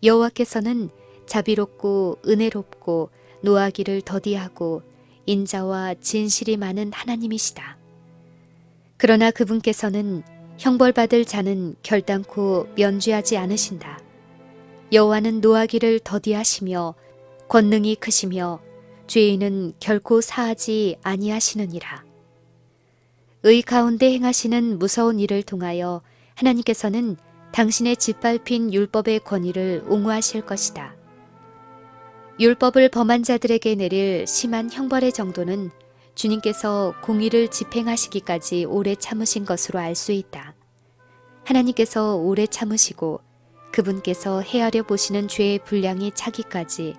여호와께서는 자비롭고 은혜롭고 노하기를 더디하고 인자와 진실이 많은 하나님이시다. 그러나 그분께서는 형벌받을 자는 결단코 면죄하지 않으신다. 여호와는 노하기를 더디하시며 권능이 크시며 죄인은 결코 사하지 아니하시느니라. 의 가운데 행하시는 무서운 일을 통하여 하나님께서는 당신의 짓밟힌 율법의 권위를 옹호하실 것이다. 율법을 범한 자들에게 내릴 심한 형벌의 정도는 주님께서 공의를 집행하시기까지 오래 참으신 것으로 알 수 있다. 하나님께서 오래 참으시고 그분께서 헤아려 보시는 죄의 분량이 차기까지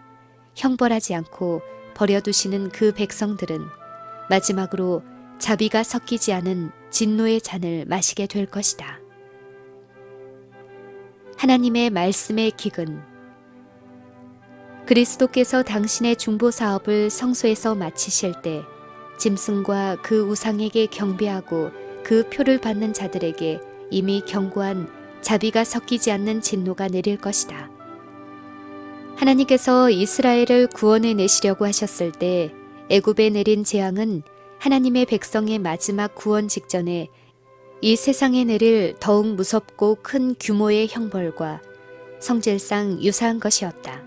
형벌하지 않고 버려두시는 그 백성들은 마지막으로 자비가 섞이지 않은 진노의 잔을 마시게 될 것이다. 하나님의 말씀의 기근. 그리스도께서 당신의 중보 사업을 성소에서 마치실 때 짐승과 그 우상에게 경배하고 그 표를 받는 자들에게 이미 경고한 자비가 섞이지 않는 진노가 내릴 것이다. 하나님께서 이스라엘을 구원해 내시려고 하셨을 때 애굽에 내린 재앙은 하나님의 백성의 마지막 구원 직전에 이 세상에 내릴 더욱 무섭고 큰 규모의 형벌과 성질상 유사한 것이었다.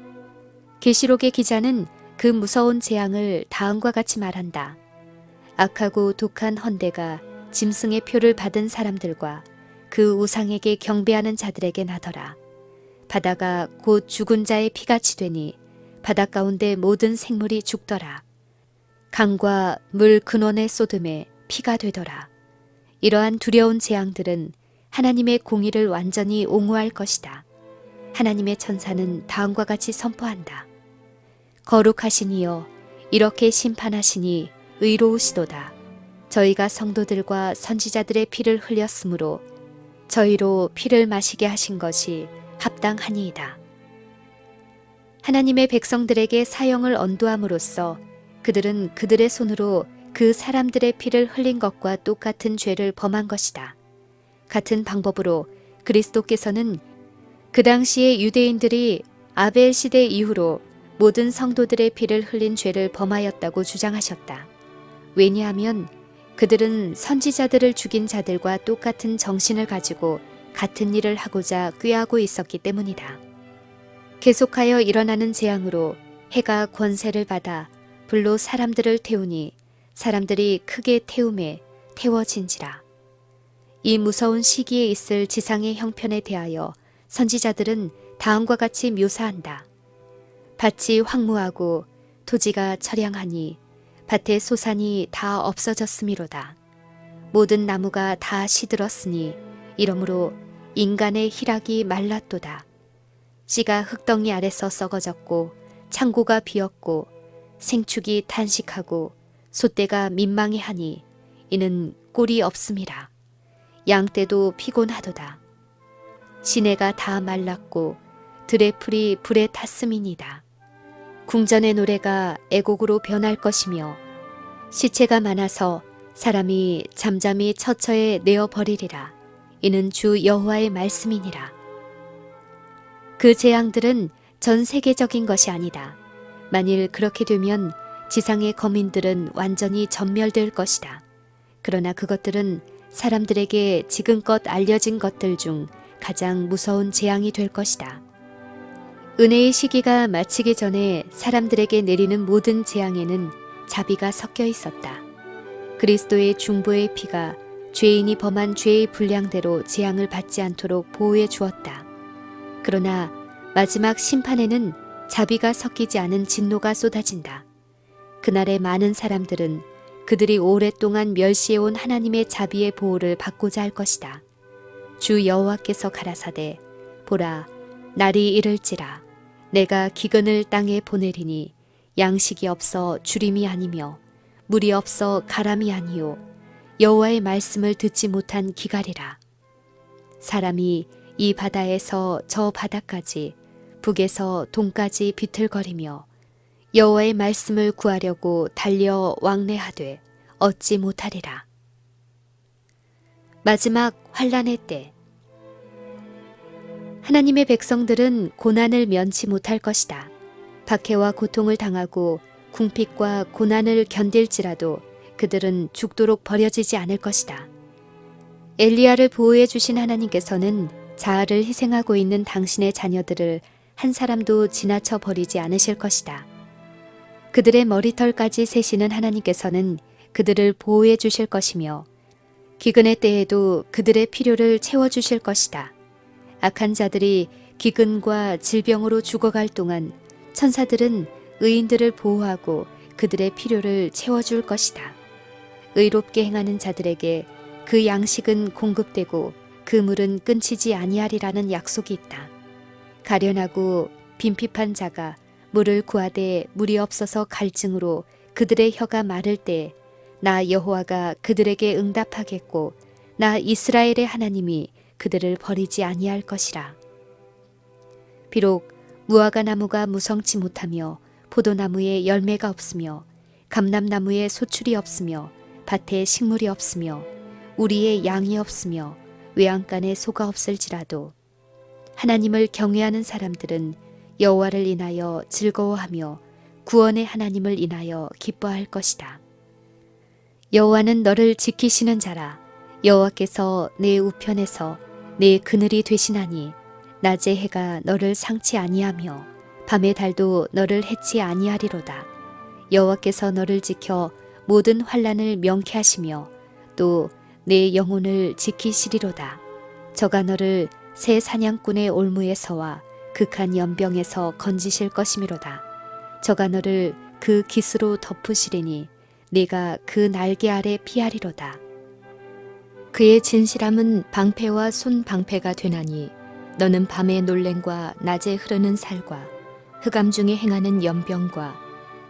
계시록의 기자는 그 무서운 재앙을 다음과 같이 말한다. 악하고 독한 헌대가 짐승의 표를 받은 사람들과 그 우상에게 경배하는 자들에게 나더라. 바다가 곧 죽은 자의 피같이 되니 바다 가운데 모든 생물이 죽더라. 강과 물 근원의 쏟음에 피가 되더라. 이러한 두려운 재앙들은 하나님의 공의를 완전히 옹호할 것이다. 하나님의 천사는 다음과 같이 선포한다. 거룩하신 이여, 이렇게 심판하시니 의로우시도다. 저희가 성도들과 선지자들의 피를 흘렸으므로 저희로 피를 마시게 하신 것이 합당하니이다. 하나님의 백성들에게 사형을 언도함으로써 그들은 그들의 손으로 그 사람들의 피를 흘린 것과 똑같은 죄를 범한 것이다. 같은 방법으로 그리스도께서는 그 당시에 유대인들이 아벨 시대 이후로 모든 성도들의 피를 흘린 죄를 범하였다고 주장하셨다. 왜냐하면 그들은 선지자들을 죽인 자들과 똑같은 정신을 가지고 같은 일을 하고자 꾀하고 있었기 때문이다. 계속하여 일어나는 재앙으로 해가 권세를 받아 불로 사람들을 태우니 사람들이 크게 태움에 태워진지라. 이 무서운 시기에 있을 지상의 형편에 대하여 선지자들은 다음과 같이 묘사한다. 밭이 황무하고 토지가 처량하니 밭의 소산이 다 없어졌음이로다. 모든 나무가 다 시들었으니 이러므로 인간의 희락이 말랐도다. 씨가 흙덩이 아래서 썩어졌고 창고가 비었고 생축이 탄식하고 솥대가 민망해하니 이는 꼴이 없음이라. 양떼도 피곤하도다. 시내가 다 말랐고 들의 풀이 불에 탔음이니이다. 궁전의 노래가 애곡으로 변할 것이며 시체가 많아서 사람이 잠잠히 처처에 내어버리리라. 이는 주 여호와의 말씀이니라. 그 재앙들은 전 세계적인 것이 아니다. 만일 그렇게 되면 지상의 거민들은 완전히 전멸될 것이다. 그러나 그것들은 사람들에게 지금껏 알려진 것들 중 가장 무서운 재앙이 될 것이다. 은혜의 시기가 마치기 전에 사람들에게 내리는 모든 재앙에는 자비가 섞여 있었다. 그리스도의 중보의 피가 죄인이 범한 죄의 분량대로 재앙을 받지 않도록 보호해 주었다. 그러나 마지막 심판에는 자비가 섞이지 않은 진노가 쏟아진다. 그날의 많은 사람들은 그들이 오랫동안 멸시해온 하나님의 자비의 보호를 받고자 할 것이다. 주 여호와께서 가라사대 보라 날이 이를지라 내가 기근을 땅에 보내리니 양식이 없어 주림이 아니며 물이 없어 가람이 아니요 여호와의 말씀을 듣지 못한 기갈이라. 사람이 이 바다에서 저 바다까지 북에서 동까지 비틀거리며 여호와의 말씀을 구하려고 달려 왕래하되 얻지 못하리라. 마지막 환란의 때. 하나님의 백성들은 고난을 면치 못할 것이다. 박해와 고통을 당하고 궁핍과 고난을 견딜지라도 그들은 죽도록 버려지지 않을 것이다. 엘리야를 보호해 주신 하나님께서는 자아를 희생하고 있는 당신의 자녀들을 한 사람도 지나쳐 버리지 않으실 것이다. 그들의 머리털까지 세시는 하나님께서는 그들을 보호해 주실 것이며 기근의 때에도 그들의 필요를 채워주실 것이다. 악한 자들이 기근과 질병으로 죽어갈 동안 천사들은 의인들을 보호하고 그들의 필요를 채워줄 것이다. 의롭게 행하는 자들에게 그 양식은 공급되고 그 물은 끊치지 아니하리라는 약속이 있다. 가련하고 빈핍한 자가 물을 구하되 물이 없어서 갈증으로 그들의 혀가 마를 때 나 여호와가 그들에게 응답하겠고 나 이스라엘의 하나님이 그들을 버리지 아니할 것이라. 비록 무화과 나무가 무성치 못하며 포도나무에 열매가 없으며 감람나무에 소출이 없으며 밭에 식물이 없으며 우리의 양이 없으며 외양간에 소가 없을지라도 하나님을 경외하는 사람들은 여호와를 인하여 즐거워하며 구원의 하나님을 인하여 기뻐할 것이다. 여호와는 너를 지키시는 자라. 여호와께서 내 우편에서 내 그늘이 되시나니 낮의 해가 너를 상치 아니하며 밤의 달도 너를 해치 아니하리로다. 여호와께서 너를 지켜 모든 환난을 명케 하시며 또 내 영혼을 지키시리로다. 저가 너를 새 사냥꾼의 올무에서와 극한 연병에서 건지실 것이미로다. 저가 너를 그 깃으로 덮으시리니 네가 그 날개 아래 피하리로다. 그의 진실함은 방패와 손방패가 되나니 너는 밤의 놀램과 낮에 흐르는 살과 흑암 중에 행하는 연병과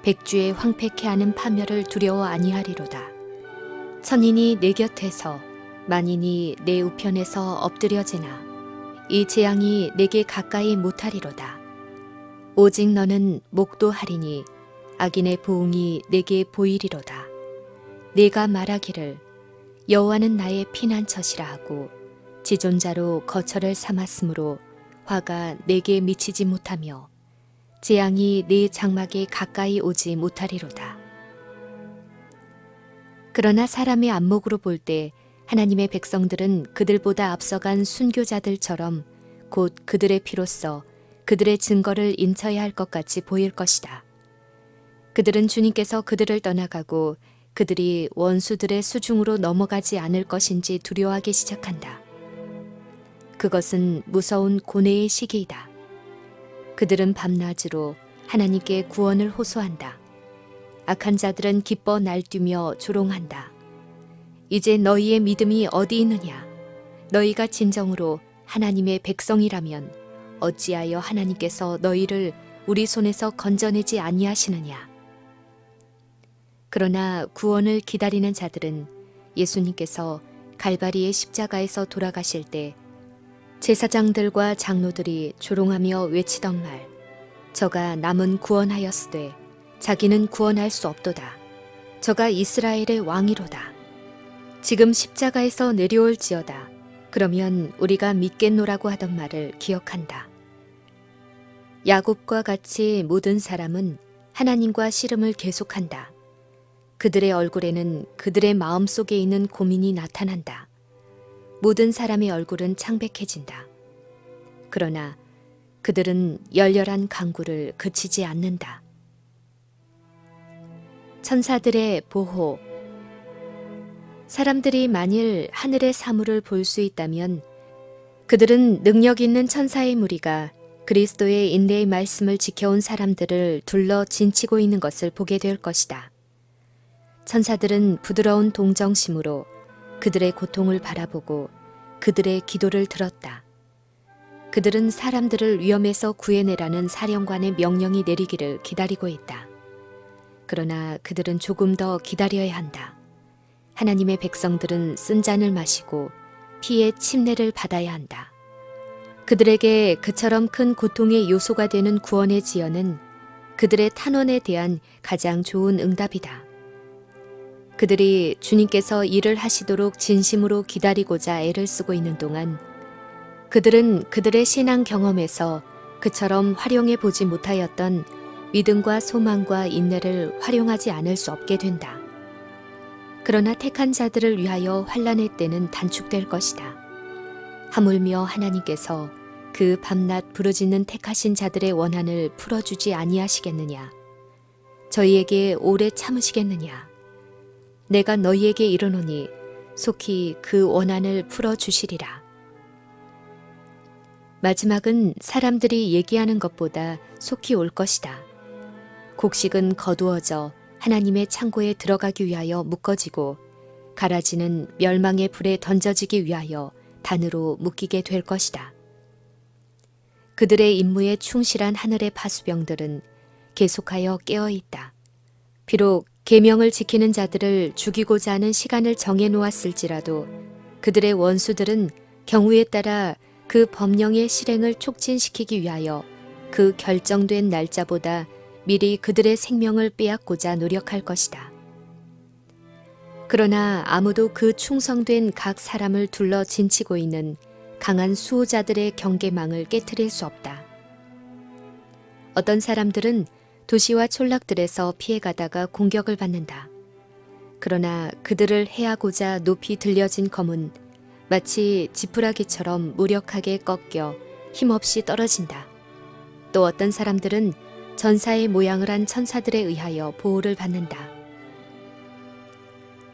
백주에 황폐케 하는 파멸을 두려워 아니하리로다. 천인이 내 곁에서 만인이 내 우편에서 엎드려지나 이 재앙이 내게 가까이 못하리로다. 오직 너는 목도하리니 악인의 보응이 내게 보이리로다. 내가 말하기를 여호와는 나의 피난처시라 하고 지존자로 거처를 삼았으므로 화가 내게 미치지 못하며 재앙이 네 장막에 가까이 오지 못하리로다. 그러나 사람의 안목으로 볼 때 하나님의 백성들은 그들보다 앞서간 순교자들처럼 곧 그들의 피로써 그들의 증거를 인쳐야 할 것 같이 보일 것이다. 그들은 주님께서 그들을 떠나가고 그들이 원수들의 수중으로 넘어가지 않을 것인지 두려워하기 시작한다. 그것은 무서운 고뇌의 시기이다. 그들은 밤낮으로 하나님께 구원을 호소한다. 악한 자들은 기뻐 날뛰며 조롱한다. 이제 너희의 믿음이 어디 있느냐? 너희가 진정으로 하나님의 백성이라면 어찌하여 하나님께서 너희를 우리 손에서 건져내지 아니하시느냐? 그러나 구원을 기다리는 자들은 예수님께서 갈바리의 십자가에서 돌아가실 때 제사장들과 장로들이 조롱하며 외치던 말, 저가 남은 구원하였으되 자기는 구원할 수 없도다. 저가 이스라엘의 왕이로다. 지금 십자가에서 내려올지어다. 그러면 우리가 믿겠노라고 하던 말을 기억한다. 야곱과 같이 모든 사람은 하나님과 씨름을 계속한다. 그들의 얼굴에는 그들의 마음 속에 있는 고민이 나타난다. 모든 사람의 얼굴은 창백해진다. 그러나 그들은 열렬한 강구를 그치지 않는다. 천사들의 보호. 사람들이 만일 하늘의 사물을 볼 수 있다면 그들은 능력 있는 천사의 무리가 그리스도의 인내의 말씀을 지켜온 사람들을 둘러 진치고 있는 것을 보게 될 것이다. 천사들은 부드러운 동정심으로 그들의 고통을 바라보고 그들의 기도를 들었다. 그들은 사람들을 위험에서 구해내라는 사령관의 명령이 내리기를 기다리고 있다. 그러나 그들은 조금 더 기다려야 한다. 하나님의 백성들은 쓴 잔을 마시고 피의 침례를 받아야 한다. 그들에게 그처럼 큰 고통의 요소가 되는 구원의 지연은 그들의 탄원에 대한 가장 좋은 응답이다. 그들이 주님께서 일을 하시도록 진심으로 기다리고자 애를 쓰고 있는 동안 그들은 그들의 신앙 경험에서 그처럼 활용해 보지 못하였던 믿음과 소망과 인내를 활용하지 않을 수 없게 된다. 그러나 택한 자들을 위하여 환난의 때는 단축될 것이다. 하물며 하나님께서 그 밤낮 부르짖는 택하신 자들의 원한을 풀어주지 아니하시겠느냐? 저희에게 오래 참으시겠느냐? 내가 너희에게 이르노니 속히 그 원한을 풀어주시리라. 마지막은 사람들이 얘기하는 것보다 속히 올 것이다. 곡식은 거두어져 하나님의 창고에 들어가기 위하여 묶어지고 가라지는 멸망의 불에 던져지기 위하여 단으로 묶이게 될 것이다. 그들의 임무에 충실한 하늘의 파수병들은 계속하여 깨어 있다. 비록 계명을 지키는 자들을 죽이고자 하는 시간을 정해 놓았을지라도 그들의 원수들은 경우에 따라 그 법령의 실행을 촉진시키기 위하여 그 결정된 날짜보다 미리 그들의 생명을 빼앗고자 노력할 것이다. 그러나 아무도 그 충성된 각 사람을 둘러 진치고 있는 강한 수호자들의 경계망을 깨트릴 수 없다. 어떤 사람들은 도시와 촌락들에서 피해가다가 공격을 받는다. 그러나 그들을 해하고자 높이 들려진 검은 마치 지푸라기처럼 무력하게 꺾여 힘없이 떨어진다. 또 어떤 사람들은 전사의 모양을 한 천사들에 의하여 보호를 받는다.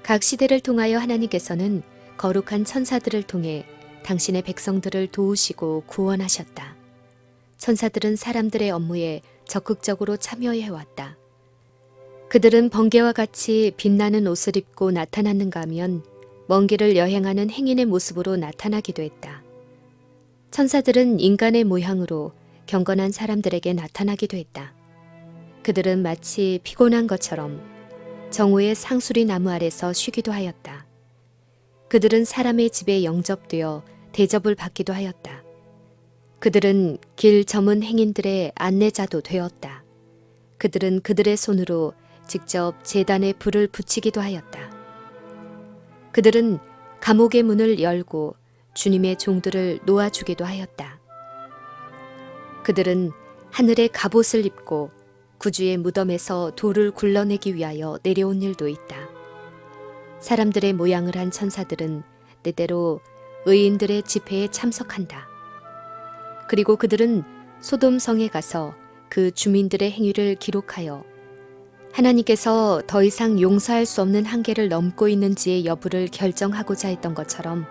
각 시대를 통하여 하나님께서는 거룩한 천사들을 통해 당신의 백성들을 도우시고 구원하셨다. 천사들은 사람들의 업무에 적극적으로 참여해왔다. 그들은 번개와 같이 빛나는 옷을 입고 나타났는가 하면 먼 길을 여행하는 행인의 모습으로 나타나기도 했다. 천사들은 인간의 모양으로 경건한 사람들에게 나타나기도 했다. 그들은 마치 피곤한 것처럼 정오의 상수리 나무 아래서 쉬기도 하였다. 그들은 사람의 집에 영접되어 대접을 받기도 하였다. 그들은 길 저문 행인들의 안내자도 되었다. 그들은 그들의 손으로 직접 제단에 불을 붙이기도 하였다. 그들은 감옥의 문을 열고 주님의 종들을 놓아주기도 하였다. 그들은 하늘의 갑옷을 입고 구주의 무덤에서 돌을 굴러내기 위하여 내려온 일도 있다. 사람들의 모양을 한 천사들은 때때로 의인들의 집회에 참석한다. 그리고 그들은 소돔성에 가서 그 주민들의 행위를 기록하여 하나님께서 더 이상 용서할 수 없는 한계를 넘고 있는지의 여부를 결정하고자 했던 것처럼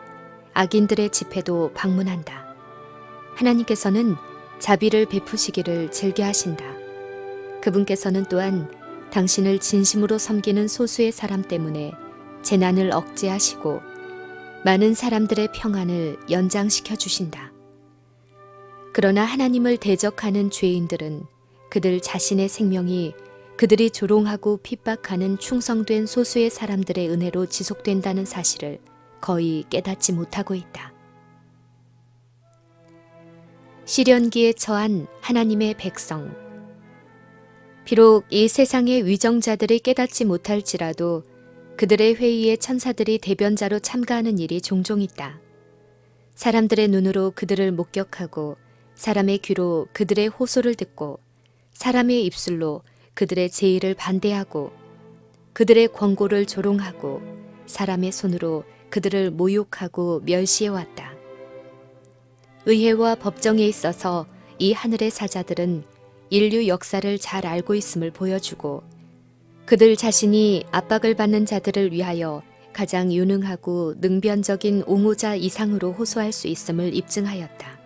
악인들의 집회도 방문한다. 하나님께서는 자비를 베푸시기를 즐겨하신다. 그분께서는 또한 당신을 진심으로 섬기는 소수의 사람 때문에 재난을 억제하시고 많은 사람들의 평안을 연장시켜 주신다. 그러나 하나님을 대적하는 죄인들은 그들 자신의 생명이 그들이 조롱하고 핍박하는 충성된 소수의 사람들의 은혜로 지속된다는 사실을 거의 깨닫지 못하고 있다. 시련기에 처한 하나님의 백성. 비록 이 세상의 위정자들이 깨닫지 못할지라도 그들의 회의에 천사들이 대변자로 참가하는 일이 종종 있다. 사람들의 눈으로 그들을 목격하고 사람의 귀로 그들의 호소를 듣고 사람의 입술로 그들의 제의를 반대하고 그들의 권고를 조롱하고 사람의 손으로 그들을 모욕하고 멸시해왔다. 의회와 법정에 있어서 이 하늘의 사자들은 인류 역사를 잘 알고 있음을 보여주고 그들 자신이 압박을 받는 자들을 위하여 가장 유능하고 능변적인 옹호자 이상으로 호소할 수 있음을 입증하였다.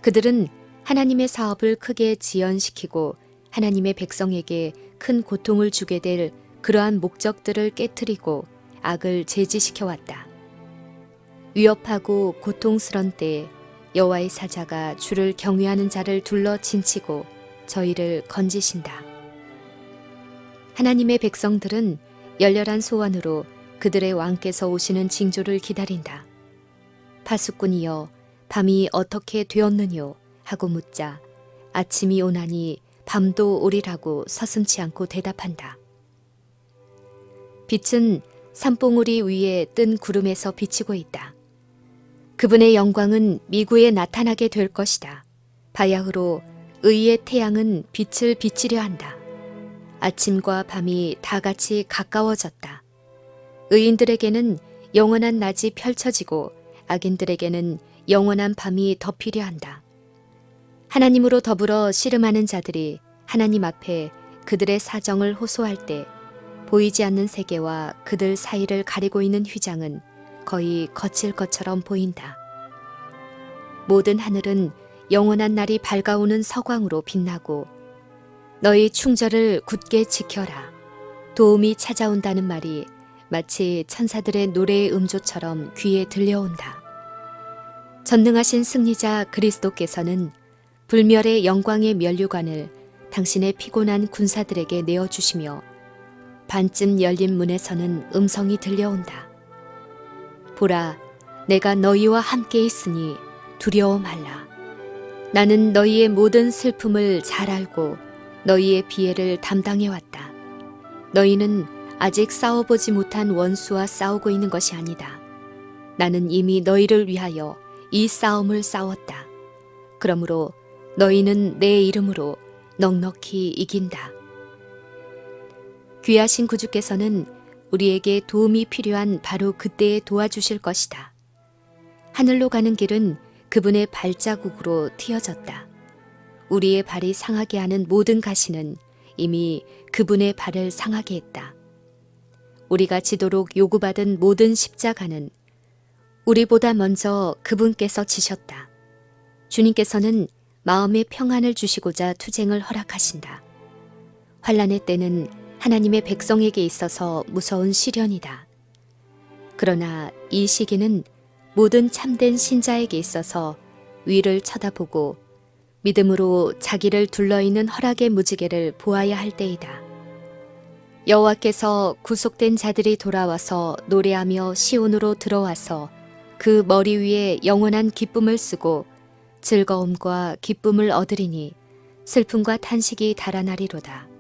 그들은 하나님의 사업을 크게 지연시키고 하나님의 백성에게 큰 고통을 주게 될 그러한 목적들을 깨트리고 악을 제지시켜 왔다. 위협하고 고통스런 때에 여호와의 사자가 주를 경외하는 자를 둘러 진치고 저희를 건지신다. 하나님의 백성들은 열렬한 소원으로 그들의 왕께서 오시는 징조를 기다린다. 파수꾼이여 밤이 어떻게 되었느뇨 하고 묻자 아침이 오나니 밤도 오리라고 서슴지 않고 대답한다. 빛은 산봉우리 위에 뜬 구름에서 비치고 있다. 그분의 영광은 미구에 나타나게 될 것이다. 바야흐로 의의 태양은 빛을 비치려 한다. 아침과 밤이 다 같이 가까워졌다. 의인들에게는 영원한 낮이 펼쳐지고 악인들에게는 영원한 밤이 덮이려 한다. 하나님으로 더불어 씨름하는 자들이 하나님 앞에 그들의 사정을 호소할 때 보이지 않는 세계와 그들 사이를 가리고 있는 휘장은 거의 거칠 것처럼 보인다. 모든 하늘은 영원한 날이 밝아오는 서광으로 빛나고 너희 충절을 굳게 지켜라. 도움이 찾아온다는 말이 마치 천사들의 노래의 음조처럼 귀에 들려온다. 전능하신 승리자 그리스도께서는 불멸의 영광의 면류관을 당신의 피곤한 군사들에게 내어주시며 반쯤 열린 문에서는 음성이 들려온다. 보라, 내가 너희와 함께 있으니 두려워 말라. 나는 너희의 모든 슬픔을 잘 알고 너희의 비애를 담당해왔다. 너희는 아직 싸워보지 못한 원수와 싸우고 있는 것이 아니다. 나는 이미 너희를 위하여 이 싸움을 싸웠다. 그러므로 너희는 내 이름으로 넉넉히 이긴다. 귀하신 구주께서는 우리에게 도움이 필요한 바로 그때에 도와주실 것이다. 하늘로 가는 길은 그분의 발자국으로 틔어졌다. 우리의 발이 상하게 하는 모든 가시는 이미 그분의 발을 상하게 했다. 우리가 지도록 요구받은 모든 십자가는 우리보다 먼저 그분께서 지셨다. 주님께서는 마음의 평안을 주시고자 투쟁을 허락하신다. 환난의 때는 하나님의 백성에게 있어서 무서운 시련이다. 그러나 이 시기는 모든 참된 신자에게 있어서 위를 쳐다보고 믿음으로 자기를 둘러있는 허락의 무지개를 보아야 할 때이다. 여호와께서 구속된 자들이 돌아와서 노래하며 시온으로 들어와서 그 머리 위에 영원한 기쁨을 쓰고 즐거움과 기쁨을 얻으리니 슬픔과 탄식이 달아나리로다.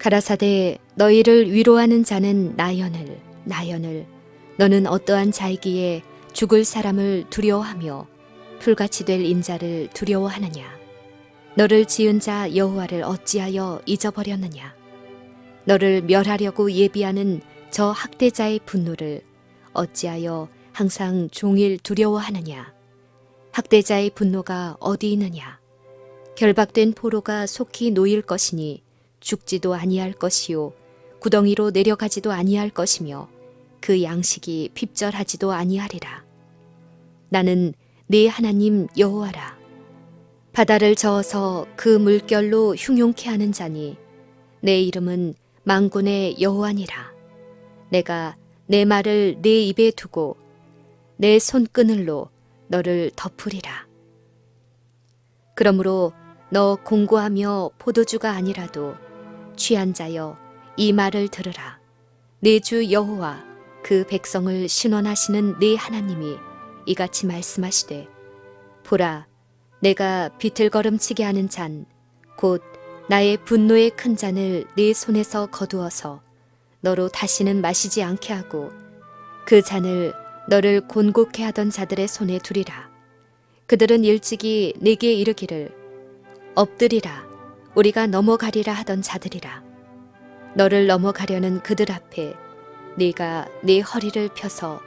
가라사대 너희를 위로하는 자는 나연을 나연을 너는 어떠한 자이기에 죽을 사람을 두려워하며 풀같이 될 인자를 두려워하느냐. 너를 지은 자 여호와를 어찌하여 잊어버렸느냐. 너를 멸하려고 예비하는 저 학대자의 분노를 어찌하여 항상 종일 두려워하느냐. 학대자의 분노가 어디 있느냐. 결박된 포로가 속히 놓일 것이니 죽지도 아니할 것이요 구덩이로 내려가지도 아니할 것이며 그 양식이 핍절하지도 아니하리라. 나는 네 하나님 여호와라. 바다를 저어서 그 물결로 흉용케 하는 자니 내 이름은 만군의 여호와니라. 내가 내 말을 네 입에 두고 내 손그늘로 너를 덮으리라. 그러므로 너 공고하며 포도주가 아니라도 취한 자여 이 말을 들으라. 내 주 여호와 그 백성을 신원하시는 네 하나님이 이같이 말씀하시되 보라 내가 비틀거름치게 하는 잔 곧 나의 분노의 큰 잔을 네 손에서 거두어서 너로 다시는 마시지 않게 하고 그 잔을 너를 곤곡해 하던 자들의 손에 두리라. 그들은 일찍이 내게 이르기를 엎드리라 우리가 넘어가리라 하던 자들이라. 너를 넘어가려는 그들 앞에 네가 네 허리를 펴서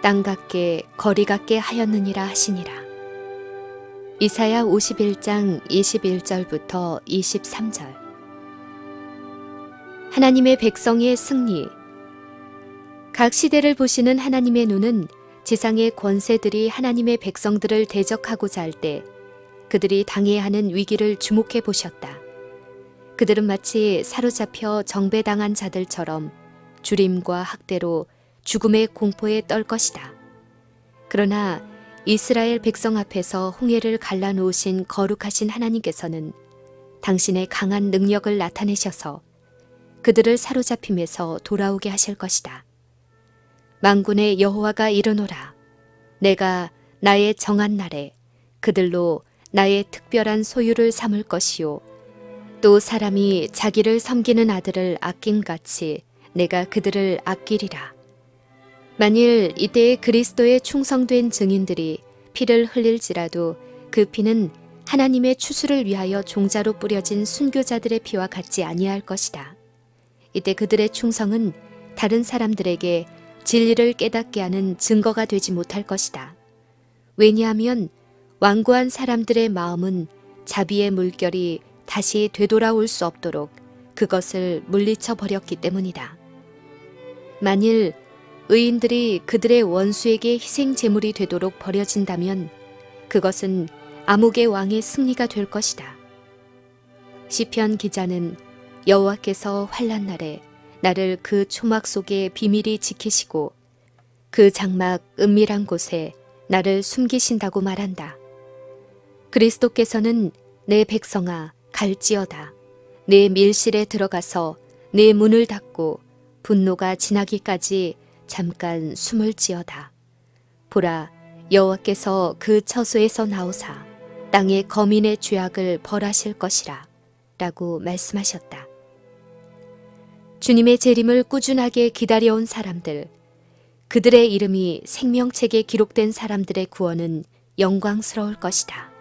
땅 같게 거리 같게 하였느니라 하시니라. 이사야 51장 21절부터 23절. 하나님의 백성의 승리. 각 시대를 보시는 하나님의 눈은 지상의 권세들이 하나님의 백성들을 대적하고자 할 때 그들이 당해야 하는 위기를 주목해 보셨다. 그들은 마치 사로잡혀 정배당한 자들처럼 주림과 학대로 죽음의 공포에 떨 것이다. 그러나 이스라엘 백성 앞에서 홍해를 갈라놓으신 거룩하신 하나님께서는 당신의 강한 능력을 나타내셔서 그들을 사로잡힘에서 돌아오게 하실 것이다. 만군의 여호와가 이르노라. 내가 나의 정한 날에 그들로 나의 특별한 소유를 삼을 것이요 또 사람이 자기를 섬기는 아들을 아낌같이 내가 그들을 아끼리라. 만일 이때에 그리스도의 충성된 증인들이 피를 흘릴지라도 그 피는 하나님의 추수를 위하여 종자로 뿌려진 순교자들의 피와 같지 아니할 것이다. 이때 그들의 충성은 다른 사람들에게 진리를 깨닫게 하는 증거가 되지 못할 것이다. 왜냐하면 완고한 사람들의 마음은 자비의 물결이 다시 되돌아올 수 없도록 그것을 물리쳐 버렸기 때문이다. 만일 의인들이 그들의 원수에게 희생 제물이 되도록 버려진다면 그것은 암흑의 왕의 승리가 될 것이다. 시편 기자는 여호와께서 환난 날에 나를 그 초막 속에 비밀히 지키시고 그 장막 은밀한 곳에 나를 숨기신다고 말한다. 그리스도께서는 내 백성아 갈지어다. 내 밀실에 들어가서 내 문을 닫고 분노가 지나기까지 잠깐 숨을 지어다. 보라, 여호와께서 그 처소에서 나오사 땅의 거민의 죄악을 벌하실 것이라 라고 말씀하셨다. 주님의 재림을 꾸준하게 기다려온 사람들, 그들의 이름이 생명책에 기록된 사람들의 구원은 영광스러울 것이다.